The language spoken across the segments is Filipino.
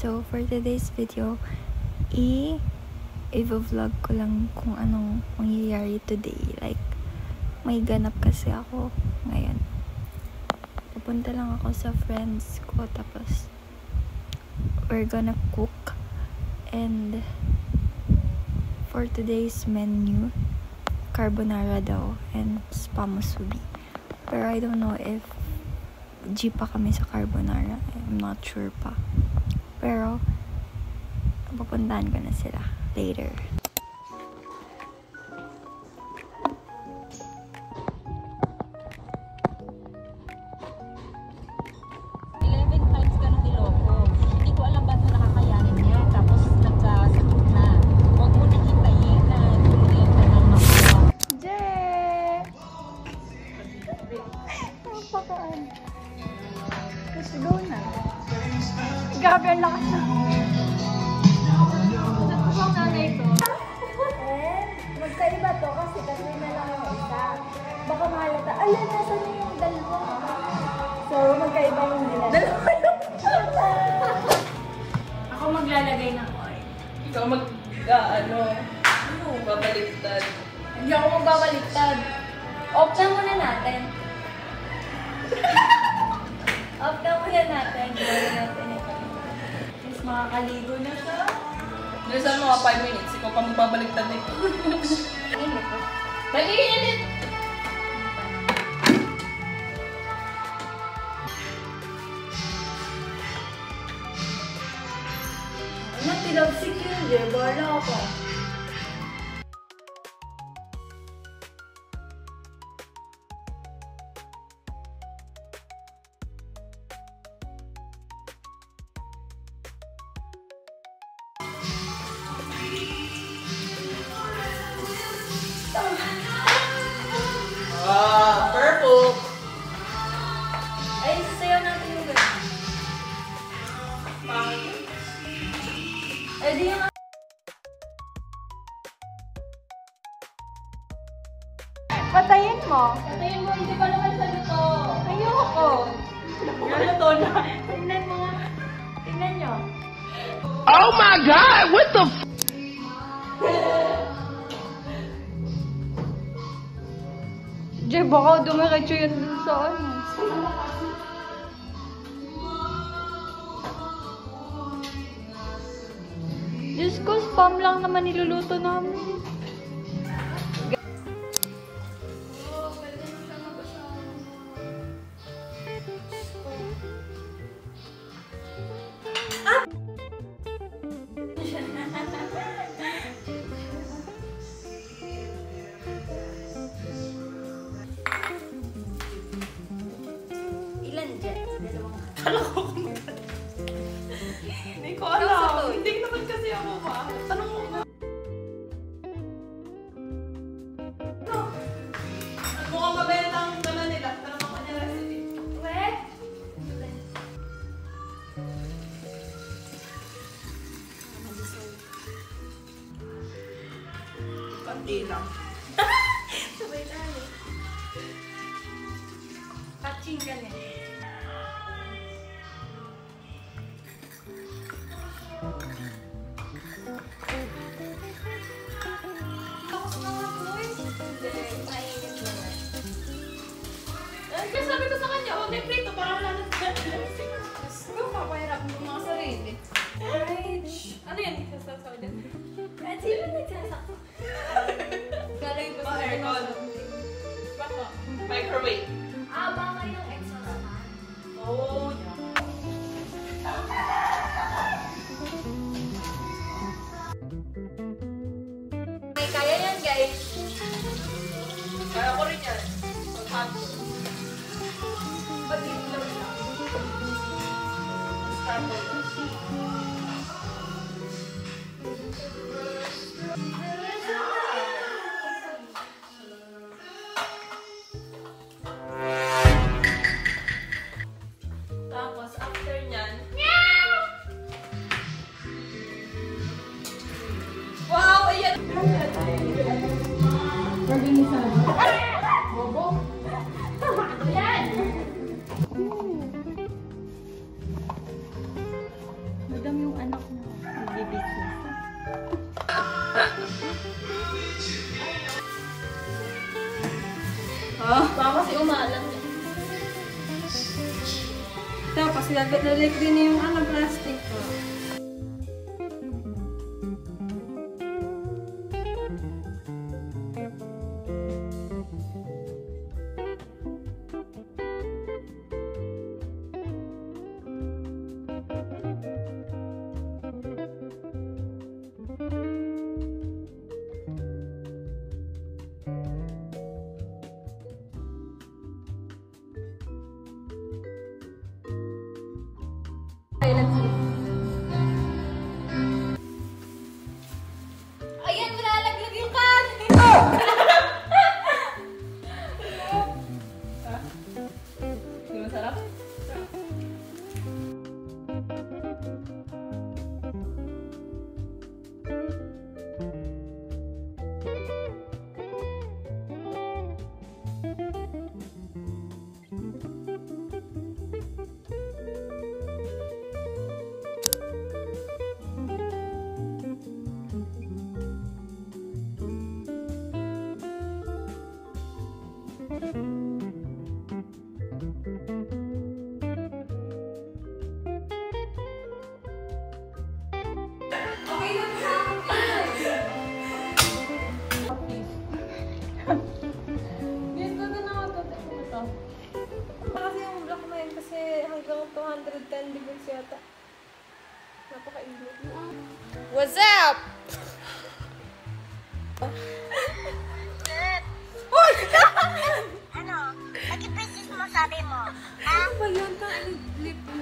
So, for today's video, i-vlog ko lang kung anong mangyayari today. Like, may ganap kasi ako ngayon. Pupunta lang ako sa friends ko, tapos we're gonna cook. And for today's menu, carbonara daw and spam musubi. Pero I don't know if G pa kami sa carbonara. I'm not sure pa. Pero pupuntahan ko na sila later. Let's go na. Grabe ang lakas na. Ito ang nanay ko. Magkaiba to kasi na lang ang isa. Baka mahalata. Alam, nasa na yung dalawa. So, magkaiba yung nila. Dalawa yung ako maglalagay ng oil. Ikaw babaliktad. Hindi ako magbabaliktad. Off na muna natin. Off na muna natin. Gawin natin ito. Tapos makakaligo na siya. Nasa mga 5 minutes, ikaw pa magbabaliktad nito. Balikin! Natilapsik yun, Jay. Bala ako. Purple! Ay, sayaw natin yung gano'n. Ay, di yung... Patayin mo. Patayin mo, hindi pa naman sa luto. Ayoko. Luto na. Tingnan mo nga. Tingnan nyo. Oh my God! What the f? Jay, baka dumiretso yun dun sa ano. Diyos ko, spam lang naman niluluto namin. Hindi ko alam. Hindi naman kasi ako ba. Tanong mo ba? Mukhang mabenta ang gana nila. Tanong mo kanya recipe. Weh? Panti lang. Sabay tayo. Catching ka na. Kaya sabi ko sa kanya, huwag na prito para wala na Gusto ko, papahirap mo mga sarili. Ano yan? Sasasaw dyan? At sino nagsasakto? Galing ba sa aircon? Baka. Microwave. Baka yung exhaust fan. Oh, yeah. May kaya yan, guys. Kaya ko rin yan. Paghato. Pag-iilaw lang. Tapos, after nyan, wow! Ayan! Bobo. Ayan! Madam yung Baka kasi umalat eh. Tapos gagalik din yung plastic. Ayan, malalaglag yung kanin! Di masarap? Kasi yung block na yun kasi hanggang 210 degrees yata. Napakainit. What's up? Ano? Nag-ipresis mo, sabi mo. Ano ba yun? Lip mo.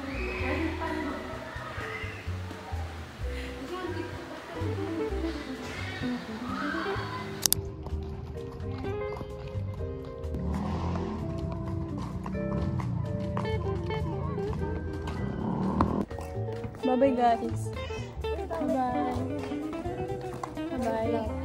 Bye-bye guys. Bye-bye. Bye-bye.